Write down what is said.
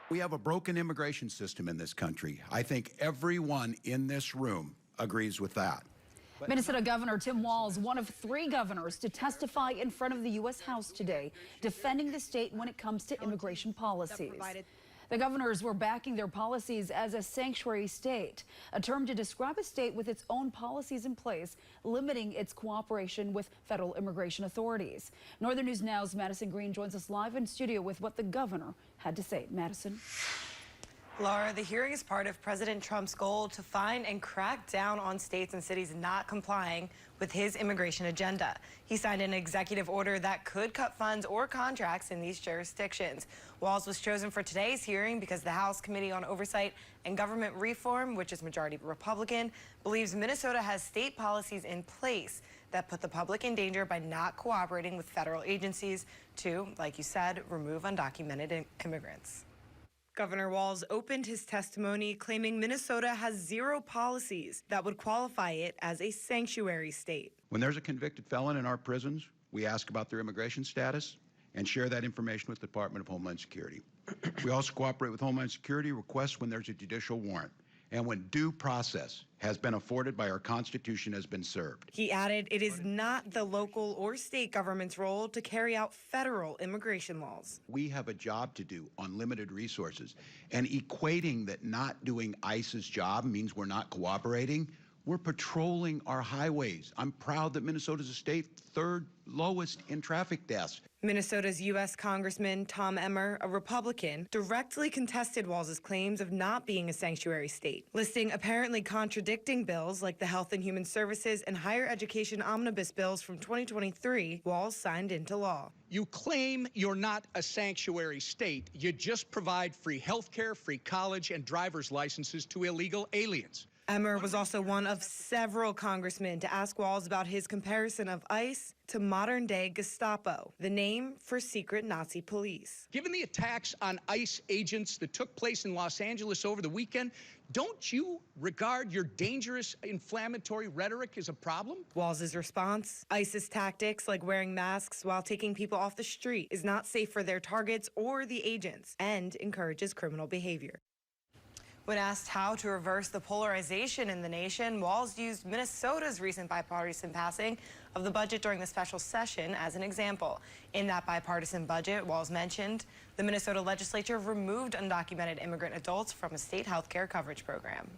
We have a broken immigration system in this country. I think everyone in this room agrees with that. Minnesota Governor Tim Walz, one of 3 governors to testify in front of the U.S. House today, defending the state when it comes to immigration policies. The governors were backing their policies as a sanctuary state, a term to describe a state with its own policies in place, limiting its cooperation with federal immigration authorities. Northern News Now's Madison Green joins us live in studio with what the governor had to say. Madison. Laura, the hearing is part of President Trump's goal to find and crack down on states and cities not complying with his immigration agenda. He signed an executive order that could cut funds or contracts in these jurisdictions. Walz was chosen for today's hearing because the House Committee on Oversight and Government Reform, which is majority Republican, believes Minnesota has state policies in place that put the public in danger by not cooperating with federal agencies to, like you said, remove undocumented immigrants. Governor Walz opened his testimony claiming Minnesota has 0 policies that would qualify it as a sanctuary state. When there's a convicted felon in our prisons, we ask about their immigration status and share that information with the Department of Homeland Security. We also cooperate with Homeland Security requests when there's a judicial warrant and when due process has been afforded by our Constitution has been served. He added it is not the local or state government's role to carry out federal immigration laws. We have a job to do on limited resources, and equating that not doing ICE's job means we're not cooperating. We're patrolling our highways. I'm proud that Minnesota's a state 3rd lowest in traffic deaths. Minnesota's U.S. Congressman Tom Emmer, a Republican, directly contested Walz's claims of not being a sanctuary state, listing apparently contradicting bills like the Health and Human Services and Higher Education Omnibus bills from 2023 Walz signed into law. You claim you're not a sanctuary state. You just provide free health care, free college, and driver's licenses to illegal aliens. Emmer was also one of several congressmen to ask Walz about his comparison of ICE to modern-day Gestapo, the name for secret Nazi police. Given the attacks on ICE agents that took place in Los Angeles over the weekend, don't you regard your dangerous inflammatory rhetoric as a problem? Walz's response, ICE's tactics like wearing masks while taking people off the street is not safe for their targets or the agents and encourages criminal behavior. When asked how to reverse the polarization in the nation, Walz used Minnesota's recent bipartisan passing of the budget during the special session as an example. In that bipartisan budget, Walz mentioned the Minnesota legislature removed undocumented immigrant adults from a state health care coverage program.